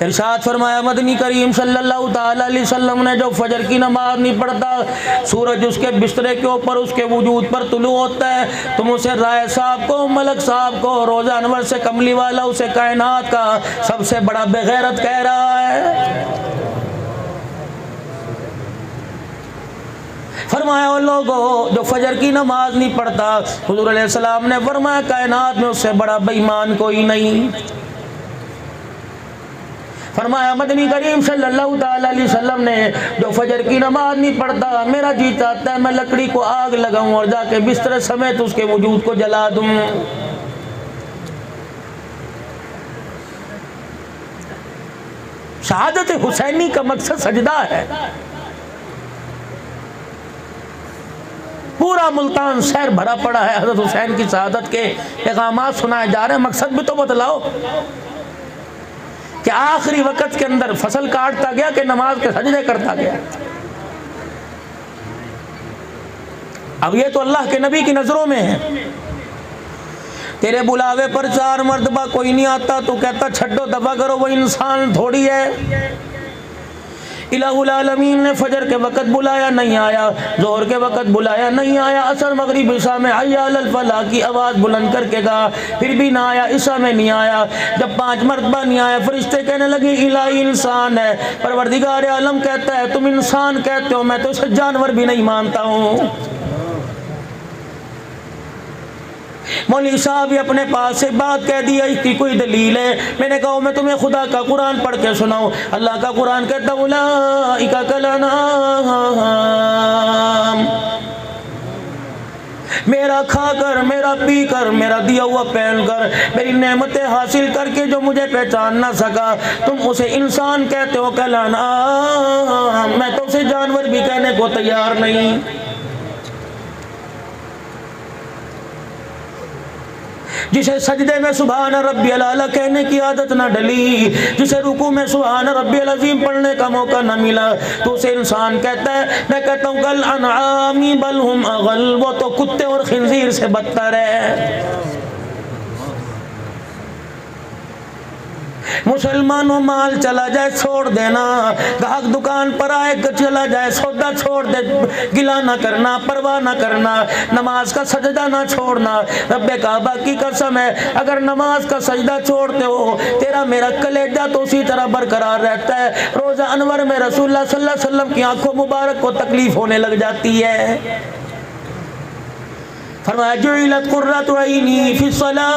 ارشاد فرمایا مدنی کریم صلی اللہ تعالی علیہ وسلم نے جو فجر کی نماز نہیں پڑھتا سورج اس کے بسترے کے اوپر اس کے وجود پر طلوع ہوتا ہے، تم اسے رائے صاحب کو، ملک صاحب کو، روزہ انور سے کملی والا اسے کائنات کا سب سے بڑا بغیرت کہہ رہا ہے۔ فرمایا وہ لوگوں جو فجر کی نماز نہیں پڑھتا، حضور علیہ السلام نے فرمایا کائنات میں اس سے بڑا بے ایمان کوئی نہیں۔ فرمایا مدنی کریم صلی اللہ تعالی علیہ وسلم نے جو فجر کی نماز نہیں پڑھتا میرا جی چاہتا ہے میں لکڑی کو آگ لگاؤں اور جا کے بستر سمیت اس کے وجود کو جلا دوں۔ شہادت حسینی کا مقصد سجدہ ہے۔ پورا ملتان شہر بھرا پڑا ہے حضرت حسین کی شہادت کے پیغامات سنائے جا رہے ہیں، مقصد بھی تو بتلاؤ کہ آخری وقت کے اندر فصل کاٹتا گیا کہ نماز کے سجدے کرتا گیا۔ اب یہ تو اللہ کے نبی کی نظروں میں ہے، تیرے بلاوے پر 4 مرتبہ کوئی نہیں آتا تو کہتا چھڈو دفع کرو، وہ انسان تھوڑی ہے۔ الہ العالمین نے فجر کے وقت بلایا نہیں آیا، ظہر کے وقت بلایا نہیں آیا، عصر مغرب عشاء میں حی علی الفلاح کی آواز بلند کر کے کہا پھر بھی نہ آیا، عشاء میں نہیں آیا۔ جب 5 مرتبہ نہیں آیا فرشتے کہنے لگے الہی انسان ہے، پروردگار عالم کہتا ہے تم انسان کہتے ہو، میں تو اسے جانور بھی نہیں مانتا ہوں۔ مولوی صاحب اپنے پاس سے بات کہہ دیا، اس کی کوئی دلیل ہے؟ میں نے کہا میں تمہیں خدا کا قرآن پڑھ کے سناؤں۔ اللہ کا قرآن کہتا اولئک کالانعام، میرا کھا کر، میرا پی کر، میرا دیا ہوا پہن کر، میری نعمتیں حاصل کر کے جو مجھے پہچان نہ سکا تم اسے انسان کہتے ہو کالانعام، میں تو اسے جانور بھی کہنے کو تیار نہیں۔ جسے سجدے میں سبحان ربی الاعلیٰ کہنے کی عادت نہ ڈلی، جسے رکوع میں سبحان ربی العظیم پڑھنے کا موقع نہ ملا تو اسے انسان کہتا ہے۔ میں کہتا ہوں کل انعام بل ہم اغل، وہ تو کتے اور خنزیر سے بدتر ہے۔ مسلمانوں مال چلا جائے چھوڑ دینا، گاہک دکان پر آئے چلا جائے سودا چھوڑ دے، گلا نہ کرنا، پرواہ نہ کرنا، نماز کا سجدہ نہ چھوڑنا۔ رب کعبہ کی قسم ہے اگر نماز کا سجدہ چھوڑتے ہو تیرا میرا کلیجہ تو اسی طرح برقرار رہتا ہے۔ روزہ انور میں رسول اللہ صلی اللہ علیہ وسلم کی آنکھوں مبارک کو تکلیف ہونے لگ جاتی ہے۔ فرمایا جعلت قرۃ عینی فی الصلاۃ،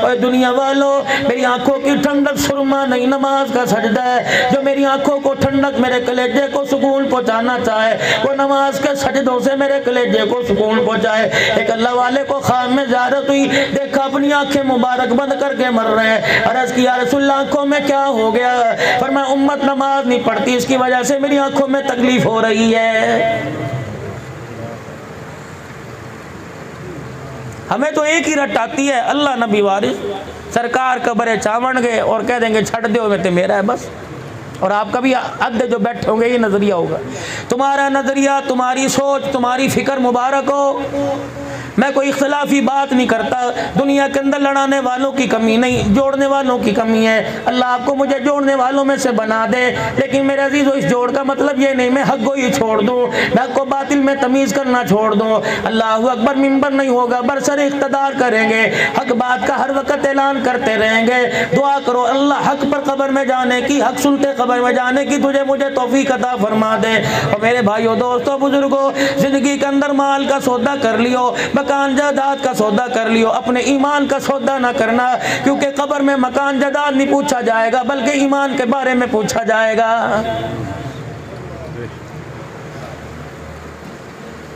اور دنیا والوں میری آنکھوں کی ٹھنڈک سرما نہیں نماز کا سجدہ ہے۔ جو میری آنکھوں کو ٹھنڈک میرے کلیجے کو سکون پہنچانا چاہے وہ نماز کے سجدوں سے میرے کلیجے کو سکون پہنچائے۔ ایک اللہ والے کو خواب میں زیارت ہوئی، دیکھا اپنی آنکھیں مبارک بند کر کے مر رہے ہیں، عرض کیا رسول اللہ آنکھوں میں کیا ہو گیا؟ فرمایا امت نماز نہیں پڑھتی اس کی وجہ سے میری آنکھوں میں تکلیف ہو رہی ہے۔ ہمیں تو ایک ہی رٹ آتی ہے اللہ نبی وارث سرکار قبر چاون گئے اور کہہ دیں گے چھڑ دیو میں تے میرا ہے بس۔ اور آپ کبھی عدد جو بیٹھے ہوں گے یہ نظریہ ہوگا، تمہارا نظریہ، تمہاری سوچ، تمہاری فکر مبارک ہو۔ میں کوئی اختلافی بات نہیں کرتا، دنیا کے اندر لڑانے والوں کی کمی نہیں، جوڑنے والوں کی کمی ہے۔ اللہ آپ کو مجھے جوڑنے والوں میں سے بنا دے، لیکن میرے عزیزو اس جوڑ کا مطلب یہ نہیں میں حق کو ہی چھوڑ دوں، میں حق کو باطل میں تمیز کرنا چھوڑ دوں۔ اللہ اکبر ممبر نہیں ہوگا، برسر اقتدار کریں گے، حق بات کا ہر وقت اعلان کرتے رہیں گے۔ دعا کرو اللہ حق پر قبر میں جانے کی، حق سنتے قبر میں جانے کی تجھے مجھے توفیق عطا فرما دے۔ اور میرے بھائیو دوستو بزرگو، زندگی کے اندر مال کا سودا کر لیو، مکان جائیداد کا سودا کر لیو، اپنے ایمان کا سودا نہ کرنا، کیونکہ قبر میں مکان جائیداد نہیں پوچھا جائے گا بلکہ ایمان کے بارے میں پوچھا جائے گا۔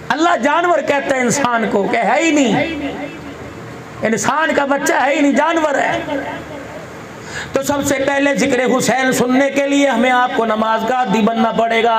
اللہ جانور کہتا ہے انسان کو کہ ہے ہی نہیں، انسان کا بچہ ہے ہی نہیں، جانور ہے۔ تو سب سے پہلے ذکر حسین سننے کے لیے ہمیں آپ کو نماز کا عادی بننا پڑے گا۔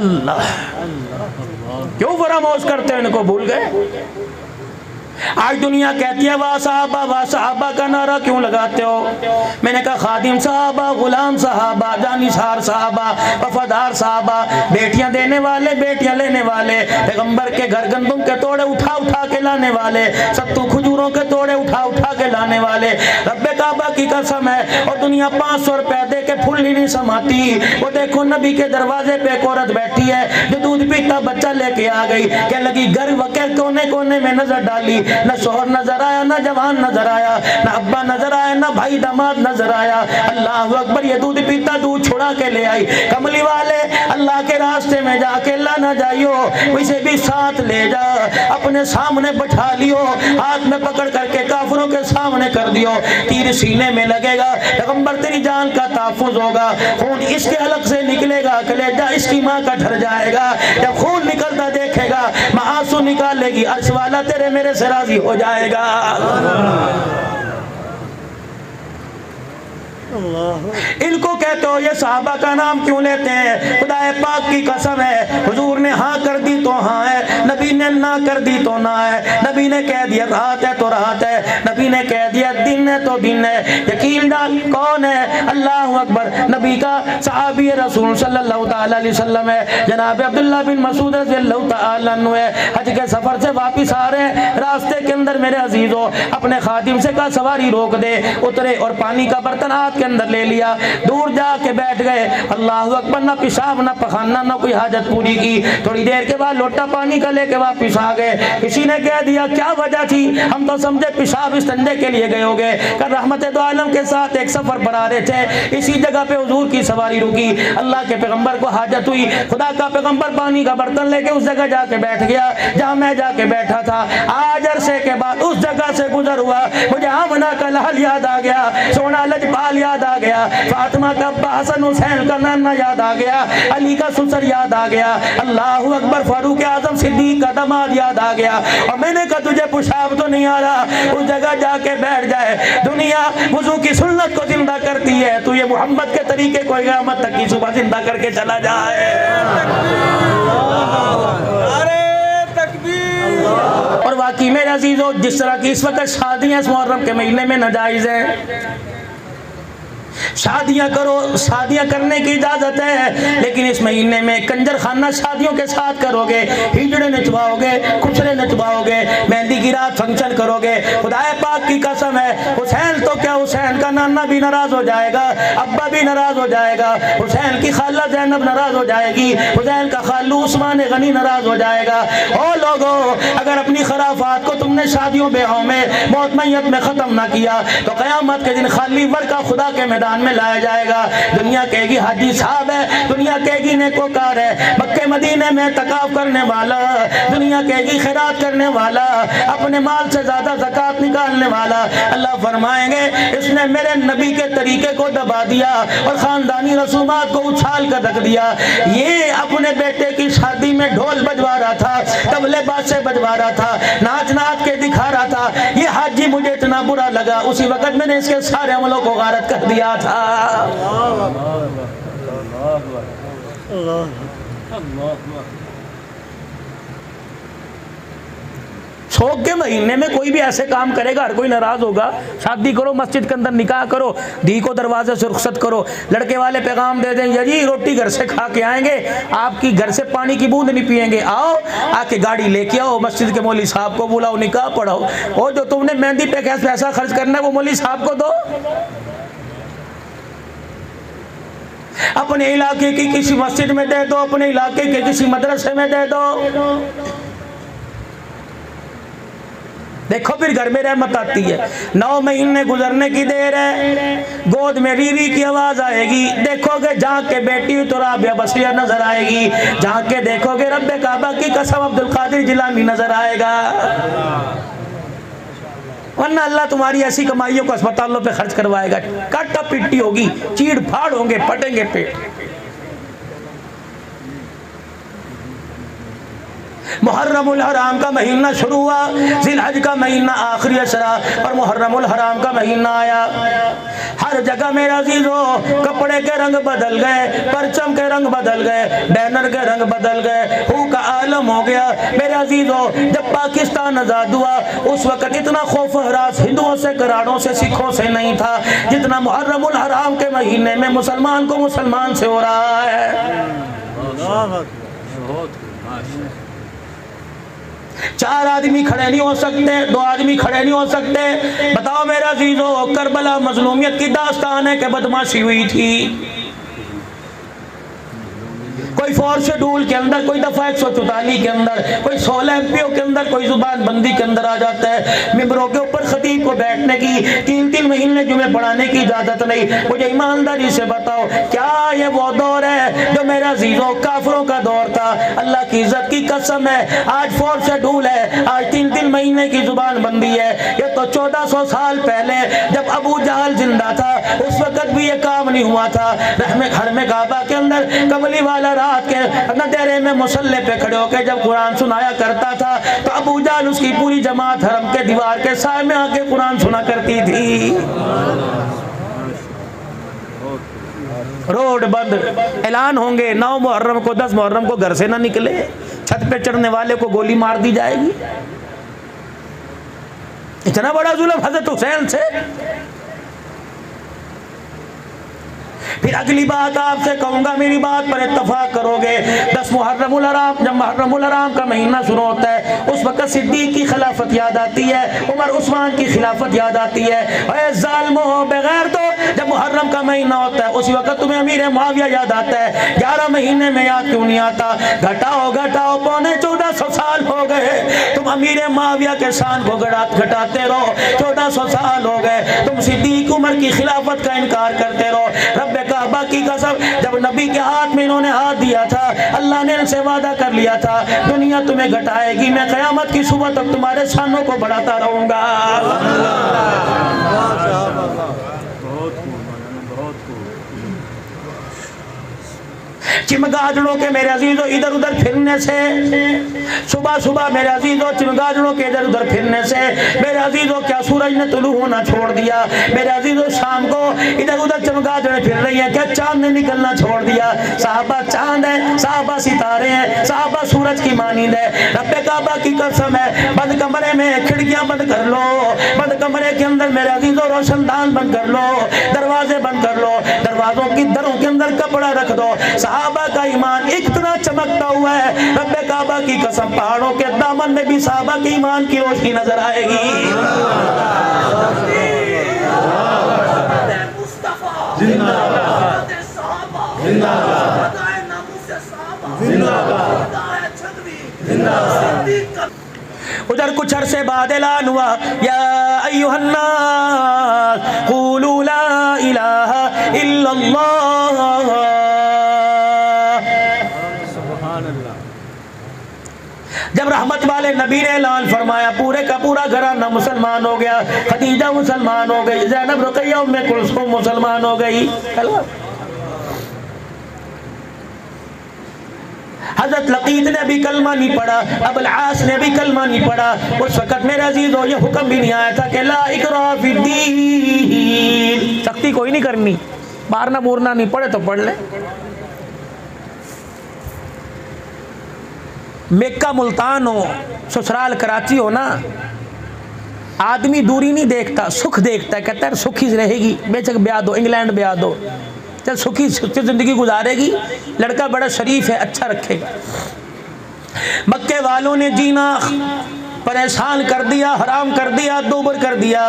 اللہ کیوں فراموش کرتے ہیں؟ ان کو بھول گئے؟ آج دنیا کہتی ہے واہ صحابہ کا نعرہ کیوں لگاتے ہو؟ میں نے کہا خادم صحابہ، غلام صحابہ، جانثار صحابہ، وفادار صحابہ، بیٹیاں دینے والے، بیٹیاں لینے والے، پیغمبر کے گھر گندم کے توڑے اٹھا اٹھا کے لانے والے، ستو کھجوروں کے توڑے اٹھا اٹھا کے لانے والے، رب کعبہ کی قسم ہے اور دنیا 500 روپے دے کے پھول نہیں سماتی۔ وہ دیکھو نبی کے دروازے پہ ایک عورت بیٹھی ہے جو دودھ پیتا بچہ لے کے آ گئی، کہ لگی گھر کے کونے کونے میں نظر ڈالی، نہ شوہر نظر آیا، نہ جوان نظر آیا، نہ ابا نظر آیا، نہ بھائی داماد نظر آیا۔ اللہ اکبر، یہ دودھ پیتا دودھ چھڑا کے لے آئی۔ کملی والے اللہ کے راستے میں جا کے اللہ نہ جائیو، اسے بھی ساتھ لے جا، اپنے سامنے بٹھا لیو، ہاتھ میں پکڑ کر کے کافروں کے سامنے کر دیو، تیر سینے میں لگے گا، پیغمبر تیری جان کا تحفظ ہوگا، خون اس کے حلق سے نکلے گا، کلیجہ اس کی ماں کا ڈھر جائے گا، جب خون نکلتا دیکھے گا ماں آنسو نکال لے گی، عرش والا تیرے میرے سے راضی ہو جائے گا۔ ان کو کہتے ہو یہ صحابہ کا نام کیوں لیتے ہیں؟ خدا پاک کی قسم ہے، حضور نے ہاں کر دی تو ہاں ہے، نبی نے نہ کر دی تو نہ ہے، نبی نے کہہ دیا رات ہے تو رات ہے، نبی نے کہہ دیا دن ہے تو دن ہے۔ یقین ڈال کون ہے؟ اللہ اکبر، نبی کا صحابی رسول صلی اللہ تعالی علیہ وسلم ہے، جناب عبداللہ بن مسعود رضی اللہ تعالی عنہ ہے، حج کے سفر سے واپس آ رہے ہیں، راستے کے اندر میرے عزیزو اپنے خادم سے کہا سواری روک دے، اترے اور پانی کا برتن ہاتھ کے اندر لے لیا، دور جا کے بیٹھ گئے، اللہ اکبر، نہ پیشاب نہ پخانہ نہ کوئی حاجت پوری کی، تھوڑی دیر کے بعد لوٹا پانی کا لے کے واپس آ گئے۔ کسی نے کہہ دیا کیا وجہ تھی؟ ہم تو سمجھے پیشاب استنجے کے لیے گئے ہوگے، کہ رحمت دو عالم کے ساتھ ایک سفر پر آ رہے تھے، اسی جگہ پہ حضور کی سواری رکی، اللہ کے پیغمبر کو حاجت ہوئی، خدا کا پیغمبر پانی کا برتن لے کے اس جگہ جا کے بیٹھ گیا جہاں میں جا کے بیٹھا تھا۔ آج عرصے کے بعد اس جگہ سے گزر ہوا، مجھے آمنہ کا لحل یاد آ گیا، سونا لجپال یاد آ گیا، فاطمہ کا ابا حسن حسین کا نانا یاد آ گیا، علی کا سسر یاد آ گیا، اللہ اکبر، فاروق اعظم صدیق کا داماد یاد آ گیا، اور میں نے کہا تجھے پیشاب تو نہیں آ رہا، اس جگہ جا کے بیٹھ جائے۔ دنیا وضو کی سنت کو زندہ کرتی ہے، تو یہ محمد کے طریقے کو قیامت تک کی صبح زندہ کر کے چلا جائے۔ اور واقعی میرے عزیزو، جس طرح کی اس وقت شادیاں اس محرم کے مہینے میں ناجائز ہیں، شادیاں کرو، شادیاں کرنے کی اجازت ہے، لیکن اس مہینے میں کنجر خانہ شادیوں کے ساتھ کرو گے، ہجڑے نچواؤ گے، کچھرے نچواؤ گے، مہندی کی رات فنکشن کرو گے، خدا پاک کی قسم ہے، حسین تو کیا، حسین کا نانا بھی ناراض ہو جائے گا، ابا بھی ناراض ہو جائے گا، حسین کی خالہ زینب ناراض ہو جائے گی، حسین کا خالو عثمان غنی ناراض ہو جائے گا۔ او لوگو، اگر اپنی خرافات کو تم نے شادیوں بیاہوں میں موت میت میں ختم نہ کیا تو قیامت کے دن خالی ورقہ خدا کے میدان میں لایا جائے گا۔ دنیا کہے گی حاجی صاحب ہے، دنیا کہے گی نیکوکار ہے، مکہ مدینے میں اعتکاف کرنے والا، دنیا کہے گی خیرات کرنے والا، اپنے مال سے زیادہ زکات نکالنے والا۔ اللہ فرمائیں گے اس نے میرے نبی کے طریقے کو دبا دیا اور خاندانی رسومات کو اچھال کر رکھ دیا۔ یہ اپنے بیٹے کی شادی میں ڈھول بجوا رہا تھا، طبلے بازے بجوا رہا تھا، ناچ ناچ کے دکھا رہا تھا، یہ حاجی مجھے اتنا برا لگا، اسی وقت میں نے اس کے سارے عملوں کو غارت کر دیا تھا۔ شوق کے مہینے میں کوئی بھی ایسے کام کرے گا ہر کوئی ناراض ہوگا۔ شادی کرو، مسجد کے اندر نکاح کرو، دھی کو دروازے سے رخصت کرو، لڑکے والے پیغام دے دیں جی روٹی گھر سے کھا کے آئیں گے، آپ کی گھر سے پانی کی بوند نہیں پئیں گے، آؤ آ کے گاڑی لے کے آؤ، مسجد کے مولوی صاحب کو بلاؤ، نکاح پڑھاؤ، اور جو تم نے مہندی پہ پیسہ خرچ کرنا ہے وہ مولوی صاحب کو دو، اپنے علاقے کی کسی مسجد میں دے دو، اپنے علاقے کے کسی مدرسے میں دے دو۔ دیکھو پھر گھر میں رحمت آتی ہے۔ 9 مہینے گزرنے کی دیر ہے، گود میں ری کی آواز آئے گی، دیکھو گے جہاں کے بیٹی تو رابعہ بصریہ نظر آئے گی، جہاں کے دیکھو گے رب کعبہ کی قسم عبدالقادر جیلانی نظر آئے گا، ورنہ اللہ تمہاری ایسی کمائیوں کو اسپتالوں پہ خرچ کروائے گا، کاٹا پٹی ہوگی، چیڑ پھاڑ ہوں گے، پھٹیں گے پیٹ۔ محرم الحرام کا مہینہ شروع ہوا، ذی الحج کا مہینہ آخری اشرا اور محرم الحرام کا مہینہ آیا۔ ہر جگہ میرے عزیزو کپڑے کے رنگ بدل گئے، پرچم کے رنگ بدل گئے، بینر کے رنگ بدل گئے، ہو کا عالم ہو گیا۔ میرے عزیزو جب پاکستان آزاد ہوا اس وقت اتنا خوف و ہراس ہندوؤں سے، کراڑوں سے، سکھوں سے نہیں تھا جتنا محرم الحرام کے مہینے میں مسلمان کو مسلمان سے ہو رہا ہے۔ 4 آدمی کھڑے نہیں ہو سکتے، 2 آدمی کھڑے نہیں ہو سکتے۔ بتاؤ میرے عزیزو کربلا مظلومیت کی داستان ہے کہ بدماشی ہوئی تھی۔ کوئی 4 شیڈول کے اندر، کوئی دفعہ 144 کے اندر، کوئی 16 MPO کے اندر، کوئی زبان بندی کے اندر آ جاتا ہے۔ ممبروں کے اوپر خطیب کو بیٹھنے کی، 3 مہینے جمعے پڑھانے کی اجازت نہیں۔ مجھے ایمانداری سے بتاؤ کیا یہ وہ دور ہے جو میرے عزیزوں کافروں کا دور تھا؟ اللہ کی عزت کی قسم ہے آج 4 شیڈول ہے، آج 3 مہینے کی زبان بندی ہے۔ یہ تو 1400 سال پہلے جب ابو جہل زندہ تھا اس وقت بھی یہ کام نہیں ہوا تھا۔ حرم کعبہ کے اندر کملی والا رات کے اندھیرے میں مصلی پہ کھڑے ہو کے جب قرآن سنایا کرتا تھا تو ابو جہل اس کی پوری جماعت حرم کے دیوار کے سائے میں آ کے قرآن سنا کرتی تھی۔ روڈ بند، اعلان ہوں گے 9 محرم کو 10 محرم کو گھر سے نہ نکلے، چھت پہ چڑھنے والے کو گولی مار دی جائے گی۔ اتنا بڑا ظلم حضرت حسین سے۔ پھر اگلی بات آپ سے کہوں گا، میری بات پر اتفاق کرو گے۔ 10 محرم الحرام، جب محرم الحرام کا مہینہ شروع ہوتا ہے اس وقت صدیق کی خلافت یاد آتی ہے، عمر عثمان کی خلافت یاد آتی ہے۔ اے ظالمو بغیر تو جب محرم کا مہینہ ہوتا ہے اسی وقت تمہیں امیر معاویہ یاد آتا ہے۔ 11 مہینے میں یاد کیوں نہیں آتا؟ گھٹاؤ 1400 سال ہو گئے تم امیر معاویہ کے شان کو گھٹاتے رہو، 1400 سال ہو گئے تم صدیق عمر کی خلافت کا انکار کرتے رہو۔ رب کعبہ کی قسم جب نبی کے ہاتھ میں انہوں نے ہاتھ دیا تھا اللہ نے ان سے وعدہ کر لیا تھا دنیا تمہیں گھٹائے گی، میں قیامت کی صبح تک تمہارے شانوں کو بڑھاتا رہوں گا۔ چمگادڑوں کے میرے عزیزوں ادھر ادھر پھرنے سے، صبح میرے عزیزوں چمگادڑوں کے ادھر ادھر پھرنے سے میرے عزیزوں کیا سورج نے طلوع ہونا چھوڑ دیا؟ میرے عزیزوں شام کو ادھر ادھر چمگادڑیں پھر رہی ہیں، کیا چاند نے نکلنا چھوڑ دیا؟ صحابہ چاند ہے، صحابہ ستارے ہیں، صحابہ سورج کی مانند ہے۔ رب کعبہ کی قسم ہے بند کمرے میں کھڑکیاں بند کر لو، بند کمرے کے اندر میرے عزیزوں روشن دان بند کر لو، دروازے بند کر لو، دروازوں کی دروں کے اندر کپڑا رکھ دو۔ صحابہ کا ایمان اتنا چمکتا ہوا ہے رب کعبہ کی قسم پہاڑوں کے دامن میں بھی صحابہ کے ایمان کی روشنی نظر آئے گی۔ ادھر کچھ عرصے بعد اعلان ہوا یا ایھا الناس قولوا لا الہ الا اللہ۔ جب رحمت والے نبی نے اعلان فرمایا پورے کا پورا گھرانہ مسلمان ہو گیا، خدیجہ مسلمان ہو گئی، زینب رقیہ ام کلثوم مسلمان ہو گئی، حضرت لقیط نے بھی کلمہ نہیں پڑھا، ابو العاص نے بھی کلمہ نہیں پڑھا۔ اس وقت میرے عزیزو یہ حکم بھی نہیں آیا تھا کہ لا اکراہ فی الدین، سختی کوئی نہیں کرنی، مارنا مورنا نہیں، پڑھے تو پڑھ لے۔ مکہ ملتان ہو، سسرال کراچی ہو نا، آدمی دوری نہیں دیکھتا، سکھ دیکھتا ہے، کہتا ہے سکھی رہے گی، بے شک بیاہ دو، انگلینڈ بیاہ دو، چل سکھی زندگی گزارے گی، لڑکا بڑا شریف ہے، اچھا رکھے گا۔ مکے والوں نے جینا پریشان کر دیا، حرام کر دیا، دوبر کر دیا۔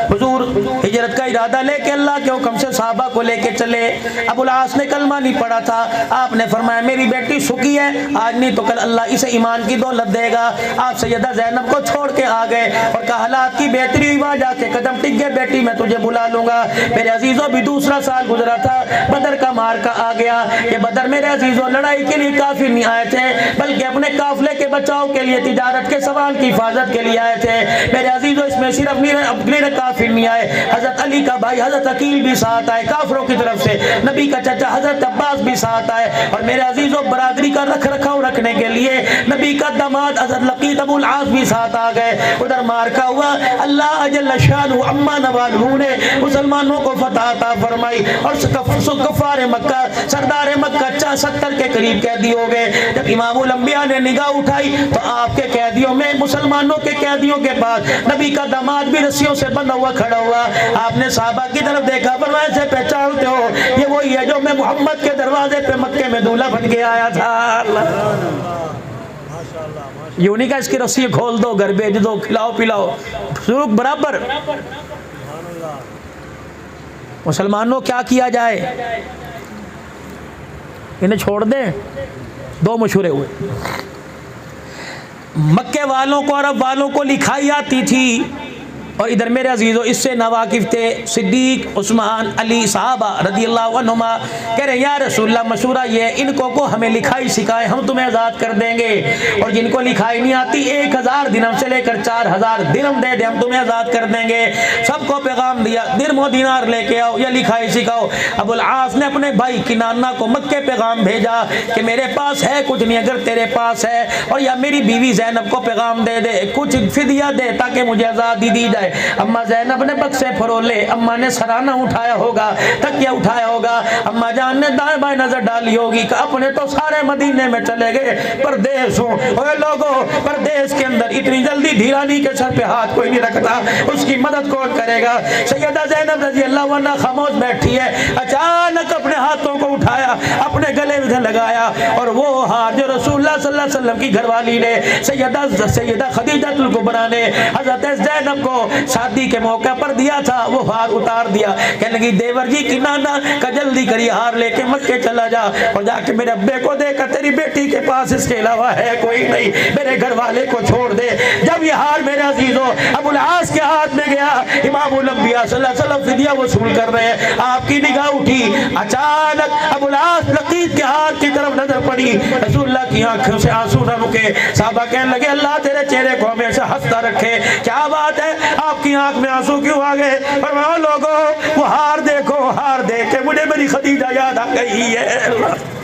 حضور ہجرت کا ارادہ لے کے اللہ کے حکم سے صحابہ کو لے کے چلے۔ ابو العاص نے کلمہ نہیں پڑھا تھا، آپ نے فرمایا میری بیٹی سکی ہے، آج نہیں تو کل اللہ اسے ایمان کی دولت دے گا۔ آپ سیدہ زینب کو چھوڑ کے آ گئے اور کہا حالات کی بہتری ہوئی، وہاں جا کے قدم ٹک گئے، بیٹی میں تجھے بلا لوں گا۔ میرے عزیزوں بھی دوسرا سال گزرا تھا، بدر کا مارکا آ گیا۔ یہ بدر میرے عزیزوں لڑائی کے لیے کافر نہیں آئے تھے بلکہ اپنے قافلے کے بچاؤ کے لیے، تجارت کے سوال کی حفاظت کے لیے آئے تھے۔ میرے عزیزوں اس میں صرف اپنے کافر نہیں آئے، حضرت علی کا بھائی حضرت عقیل بھی ساتھ آئے کافروں کی طرف سے، نبی کا چچا حضرت عباس بھی ساتھ آئے اور میرے عزیزوں برادری کا رکھ رکھاؤ رکھنے کے لیے نبی کا داماد حضرت لقیط ابو العاص بھی ساتھ آ گئے. ادھر مارکا ہوا, اللہ جل شانہ عما نوالہ نے مسلمانوں کو فتح عطا فرمائی اور کفار مکہ سردار مکہ 70 کے قریب قیدی ہو گئے. جب امام الانبیاء نے نگاہ اٹھائی تو آپ کے قیدیوں میں مسلمانوں کے قیدیوں کے پاس نبی کا داماد بھی رسیوں سے بندھا ہوا کھڑا ہوا. آپ نے صحابہ کی طرف دیکھا, فرمایا سے پہچانتے ہو یہ وہی ہے جو میں محمد کے دروازے پہ مکے میں دولہا بن کے آیا تھا. یہ نہیں کہا اس کی رسی کھول دو, گھر بھیج دو, کھلاؤ پلاؤ, سلوک برابر. مسلمانوں کیا کیا جائے, انہیں چھوڑ دیں؟ دو مشورے ہوئے. مکے والوں کو عرب والوں کو لکھائی آتی تھی, اور ادھر میرے عزیزوں اس سے ناواقف تھے صدیق, عثمان, علی صحابہ رضی اللہ عنہما. کہہ رہے یا رسول اللہ مشورہ یہ ان کو ہمیں لکھائی سکھائے, ہم تمہیں آزاد کر دیں گے, اور جن کو لکھائی نہیں آتی 1000 درہم سے لے کر 4000 درہم دے دیں, ہم تمہیں آزاد کر دیں گے. سب کو پیغام دیا درہم و دینار لے کے آؤ یا لکھائی سکھاؤ. ابو العاص نے اپنے بھائی کنانہ کو مکے پیغام بھیجا کہ میرے پاس ہے کچھ نہیں, اگر تیرے پاس ہے, اور یا میری بیوی زینب کو پیغام دے دے, کچھ فدیہ دے تاکہ مجھے آزادی دی جائے. اماں زینب نے بکسے پھرولے, اماں نے سرانہ اٹھایا ہوگا, تکیہ اٹھایا ہوگا, اماں جان نے دائیں بائیں نظر ڈالی ہوگی کہ اپنے تو سارے مدینے میں چلے گئے, پردیس ہوں. اوے لوگوں, پردیس کے اندر اتنی جلدی دھیرانی کے سر پہ ہاتھ کوئی نہیں رکھتا, اس کی مدد کون کرے گا. سیدہ زینب رضی اللہ عنہا خاموش بیٹھی ہے, اچانک اپنے ہاتھوں کو اٹھایا, اپنے گلے میں لگایا, اور وہ ہاتھ جو رسول اللہ صلی اللہ علیہ وسلم کی گھر والی نے سیدہ خدیجہ الکبریٰ نے حضرت زینب کو شادی کے موقع پر دیا تھا, وہ ہار اتار دیا. کہنے لگی دیور جی کنانہ کا جلدی کری ہار لے کے مکے چلا جا, اور جا کے میرے ابے کو دے کر تیری بیٹی کے پاس اس کے علاوہ ہے کوئی نہیں, میرے گھر والے کو چھوڑ دے. جب یہ ہار میرے عزیزوں ابو العاص کے ہاتھ میں گیا, امام الانبیاء صلی اللہ علیہ وسلم فدیہ وصول کر رہے ہیں, آپ کی نگاہ اٹھی, اچانک ابو العاص لقیط کے ہاتھ کی طرف نظر پڑی, رسول اللہ کی آنکھوں سے آنسو نہ رکے. صحابہ کہنے لگے اللہ تیرے چہرے کو ہمیشہ ہنستا رکھے, کیا بات ہے آپ کی آنکھ میں آنسو کیوں آ گئے. فرمایا لوگوں وہ ہار دیکھو, ہار دیکھ کے مجھے میری خدیجہ یاد آ گئی ہے.